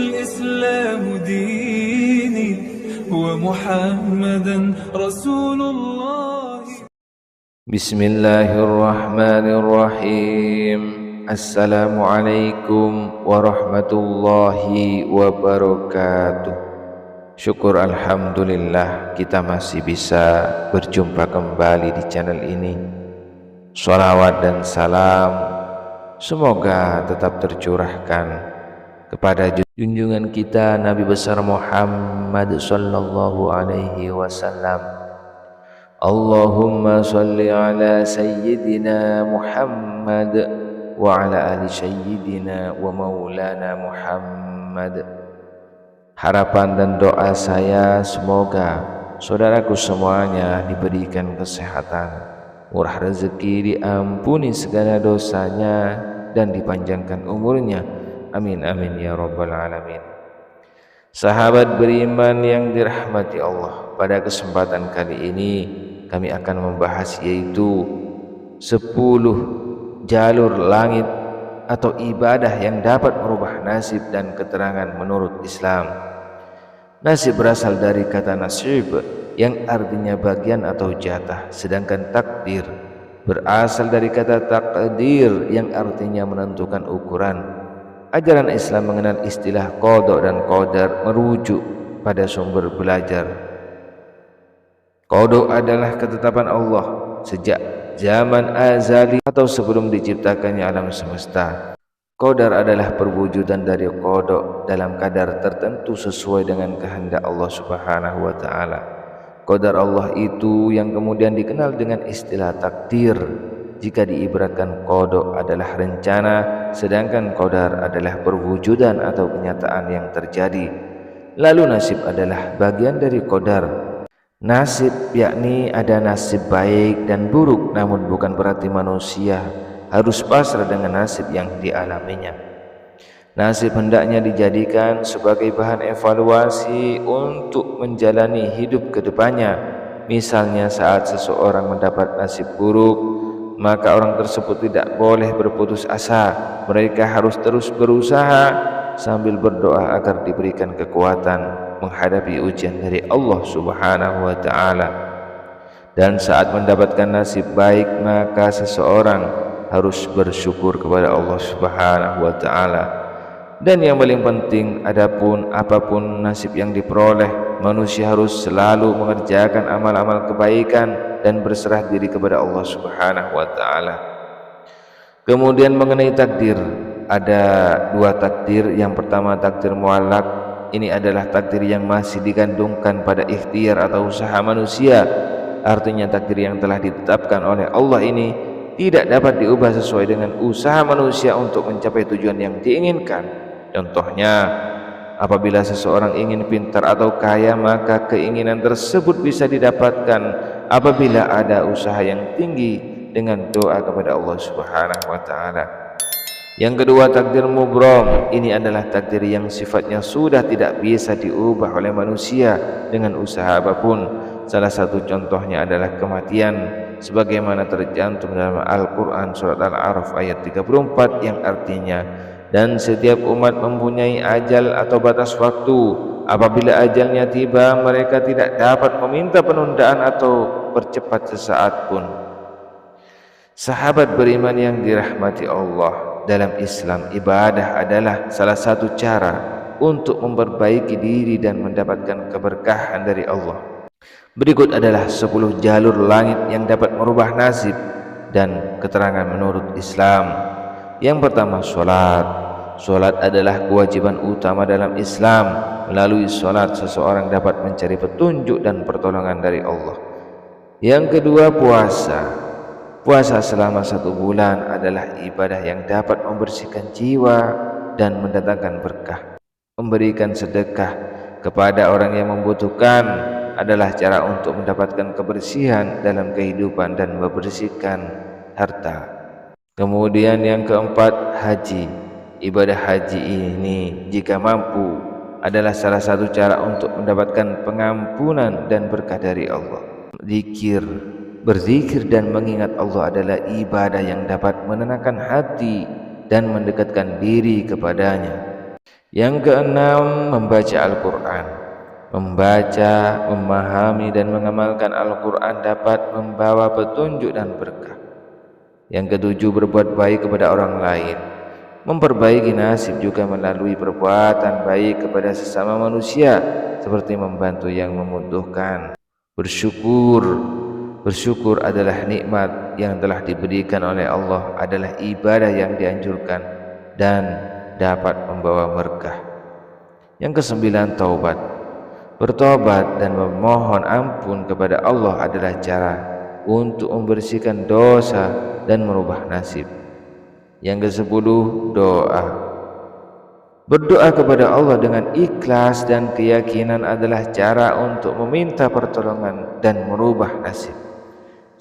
الإسلام ديني ومحمدا رسول الله. بسم الله الرحمن الرحيم. Assalamualaikum warahmatullahi wabarakatuh. Syukur alhamdulillah kita masih bisa berjumpa kembali di channel ini. Shalawat dan salam semoga tetap tercurahkan kepada junjungan kita Nabi besar Muhammad sallallahu alaihi wasallam. Allahumma salli ala sayyidina Muhammad wa ala ali sayyidina wa maulana Muhammad. Harapan dan doa saya semoga saudaraku semuanya diberikan kesehatan, murah rezeki, diampuni segala dosanya dan dipanjangkan umurnya. Amin amin ya rabbal alamin. Sahabat beriman yang dirahmati Allah, pada kesempatan kali ini kami akan membahas yaitu 10 jalur langit atau ibadah yang dapat merubah nasib dan keterangan menurut Islam. Nasib berasal dari kata nasib yang artinya bagian atau jatah, sedangkan takdir berasal dari kata takdir yang artinya menentukan ukuran. Ajaran Islam mengenal istilah qada dan qadar merujuk pada sumber belajar. Qada adalah ketetapan Allah sejak zaman azali atau sebelum diciptakannya alam semesta. Qadar adalah perwujudan dari qada dalam kadar tertentu sesuai dengan kehendak Allah Subhanahu wa taala. Qadar Allah itu yang kemudian dikenal dengan istilah takdir. Jika diibaratkan qada adalah rencana, sedangkan qadar adalah perwujudan atau kenyataan yang terjadi. Lalu nasib adalah bagian dari qadar. Nasib yakni ada nasib baik dan buruk, namun bukan berarti manusia harus pasrah dengan nasib yang dialaminya. Nasib hendaknya dijadikan sebagai bahan evaluasi untuk menjalani hidup ke depannya. Misalnya saat seseorang mendapat nasib buruk, maka orang tersebut tidak boleh berputus asa. Mereka harus terus berusaha sambil berdoa agar diberikan kekuatan menghadapi ujian dari Allah Subhanahu wa taala. Dan saat mendapatkan nasib baik, maka seseorang harus bersyukur kepada Allah Subhanahu wa taala. Dan yang paling penting, apapun nasib yang diperoleh, manusia harus selalu mengerjakan amal-amal kebaikan dan berserah diri kepada Allah Subhanahu wa taala. Kemudian mengenai takdir, ada 2 takdir. Yang pertama takdir muallaq. Ini adalah takdir yang masih digantungkan pada ikhtiar atau usaha manusia. Artinya takdir yang telah ditetapkan oleh Allah ini tidak dapat diubah sesuai dengan usaha manusia untuk mencapai tujuan yang diinginkan. Contohnya, apabila seseorang ingin pintar atau kaya, maka keinginan tersebut bisa didapatkan apabila ada usaha yang tinggi dengan doa kepada Allah Subhanahu wa taala. Yang kedua takdir mubram. Ini adalah takdir yang sifatnya sudah tidak bisa diubah oleh manusia dengan usaha apapun. Salah satu contohnya adalah kematian, sebagaimana tercantum dalam Al-Quran surat Al-A'raf ayat 34 yang artinya, dan setiap umat mempunyai ajal atau batas waktu. Apabila ajalnya tiba, mereka tidak dapat meminta penundaan atau percepat sesaat pun. Sahabat beriman yang dirahmati Allah, dalam Islam ibadah adalah salah satu cara untuk memperbaiki diri dan mendapatkan keberkahan dari Allah. Berikut adalah 10 jalur langit yang dapat merubah nasib dan keterangan menurut Islam. Yang pertama, sholat. Sholat adalah kewajiban utama dalam Islam. Melalui sholat seseorang dapat mencari petunjuk dan pertolongan dari Allah. Yang kedua, puasa. Puasa selama 1 bulan adalah ibadah yang dapat membersihkan jiwa dan mendatangkan berkah. Memberikan sedekah kepada orang yang membutuhkan adalah cara untuk mendapatkan kebersihan dalam kehidupan dan membersihkan harta. Kemudian yang keempat, haji. Ibadah haji ini jika mampu adalah salah satu cara untuk mendapatkan pengampunan dan berkah dari Allah. Berzikir dan mengingat Allah adalah ibadah yang dapat menenangkan hati dan mendekatkan diri kepadanya. Yang keenam, membaca Al-Quran. Membaca, memahami dan mengamalkan Al-Quran dapat membawa petunjuk dan berkah. Yang ketujuh, berbuat baik kepada orang lain. Memperbaiki nasib juga melalui perbuatan baik kepada sesama manusia, seperti membantu yang membutuhkan. Bersyukur adalah nikmat yang telah diberikan oleh Allah, adalah ibadah yang dianjurkan dan dapat membawa berkah. Yang kesembilan, taubat. Bertobat dan memohon ampun kepada Allah adalah cara untuk membersihkan dosa dan merubah nasib. Yang kesepuluh, doa. Berdoa kepada Allah dengan ikhlas dan keyakinan adalah cara untuk meminta pertolongan dan merubah nasib.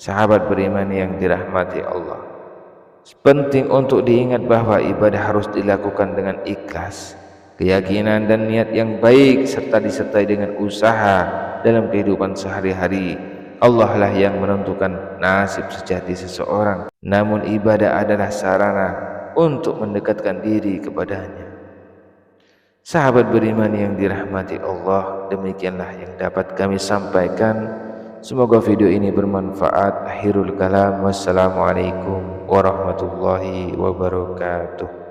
Sahabat beriman yang dirahmati Allah, penting untuk diingat bahwa ibadah harus dilakukan dengan ikhlas, keyakinan dan niat yang baik, serta disertai dengan usaha dalam kehidupan sehari-hari. Allah lah yang menentukan nasib sejati seseorang, namun ibadah adalah sarana untuk mendekatkan diri kepadanya. Sahabat beriman yang dirahmati Allah, demikianlah yang dapat kami sampaikan. Semoga video ini bermanfaat. Akhirul kalam, wassalamualaikum warahmatullahi wabarakatuh.